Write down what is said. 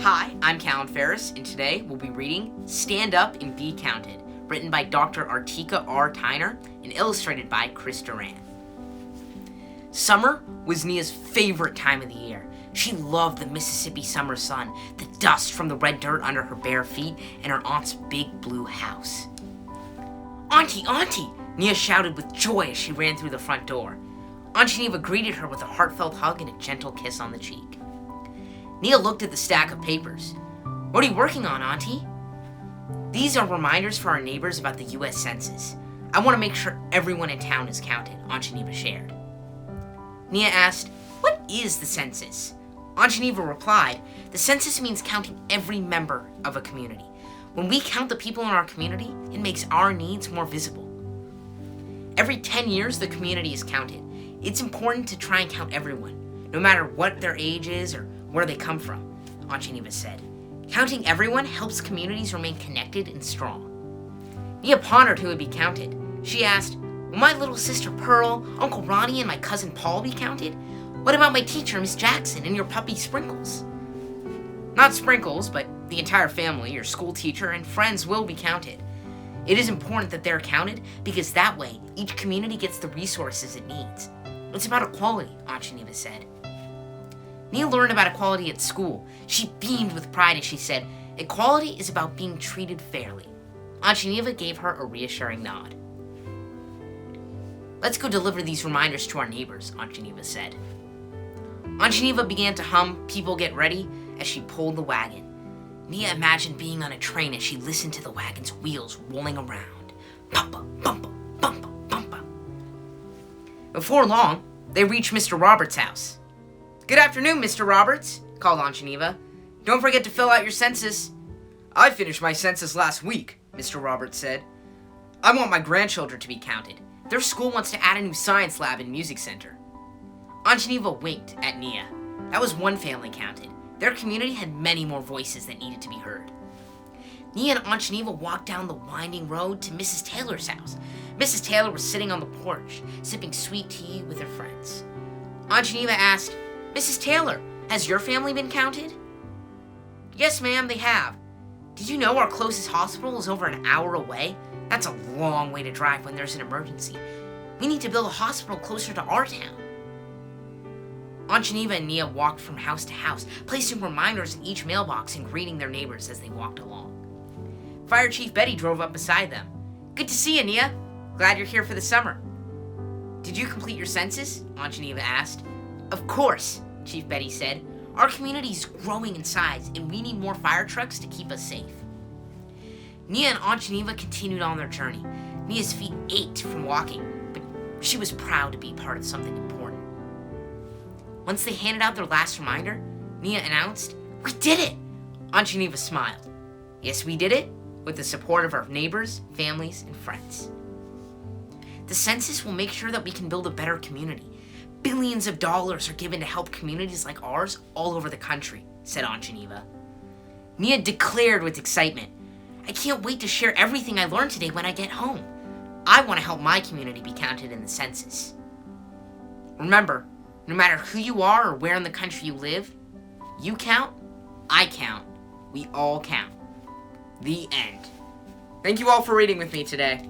Hi, I'm Callan Farris, and today we'll be reading Stand Up and Be Counted, written by Dr. Artika R. Tyner and illustrated by Chris Duran. Summer was Nia's favorite time of the year. She loved the Mississippi summer sun, the dust from the red dirt under her bare feet, and her aunt's big blue house. "Auntie, Auntie!" Nia shouted with joy as she ran through the front door. Aunt Geneva greeted her with a heartfelt hug and a gentle kiss on the cheek. Nia looked at the stack of papers. "What are you working on, Auntie?" "These are reminders for our neighbors about the U.S. Census. I want to make sure everyone in town is counted," Aunt Geneva shared. Nia asked, "What is the census?" Aunt Geneva replied, "The census means counting every member of a community. When we count the people in our community, it makes our needs more visible. Every 10 years, the community is counted. It's important to try and count everyone, no matter what their age is or where they come from," Aunt Geneva said. "Counting everyone helps communities remain connected and strong." Nia pondered who would be counted. She asked, "Will my little sister Pearl, Uncle Ronnie, and my cousin Paul be counted? What about my teacher, Miss Jackson, and your puppy Sprinkles?" "Not Sprinkles, but the entire family, your school teacher, and friends will be counted. It is important that they're counted because that way each community gets the resources it needs. It's about equality," Aunt Geneva said. Nia learned about equality at school. She beamed with pride as she said, "Equality is about being treated fairly." Aunt Geneva gave her a reassuring nod. "Let's go deliver these reminders to our neighbors," Aunt Geneva said. Aunt Geneva began to hum "People Get Ready" as she pulled the wagon. Nia imagined being on a train as she listened to the wagon's wheels rolling around. Bumpa, bumpa, bumpa, bumpa. Before long, they reached Mr. Roberts' house. "Good afternoon, Mr. Roberts," called Aunt Geneva. "Don't forget to fill out your census." "I finished my census last week," Mr. Roberts said. "I want my grandchildren to be counted. Their school wants to add a new science lab and music center." Aunt Geneva winked at Nia. That was one family counted. Their community had many more voices that needed to be heard. Nia and Aunt Geneva walked down the winding road to Mrs. Taylor's house. Mrs. Taylor was sitting on the porch, sipping sweet tea with her friends. Aunt Geneva asked, "Mrs. Taylor, has your family been counted?" "Yes, ma'am, they have. Did you know our closest hospital is over an hour away? That's a long way to drive when there's an emergency. We need to build a hospital closer to our town." Aunt Geneva and Nia walked from house to house, placing reminders in each mailbox and greeting their neighbors as they walked along. Fire Chief Betty drove up beside them. "Good to see you, Nia. Glad you're here for the summer." "Did you complete your census?" Aunt Geneva asked. "Of course," Chief Betty said. "Our community is growing in size, and we need more fire trucks to keep us safe." Nia and Aunt Geneva continued on their journey. Nia's feet ached from walking, but she was proud to be part of something important. Once they handed out their last reminder, Nia announced, "We did it!" Aunt Geneva smiled. "Yes, we did it, with the support of our neighbors, families, and friends." "The census will make sure that we can build a better community. Billions of dollars are given to help communities like ours all over the country," said Aunt Geneva. Nia declared with excitement, "I can't wait to share everything I learned today when I get home. I want to help my community be counted in the census." Remember, no matter who you are or where in the country you live, you count, I count, we all count. The end. Thank you all for reading with me today.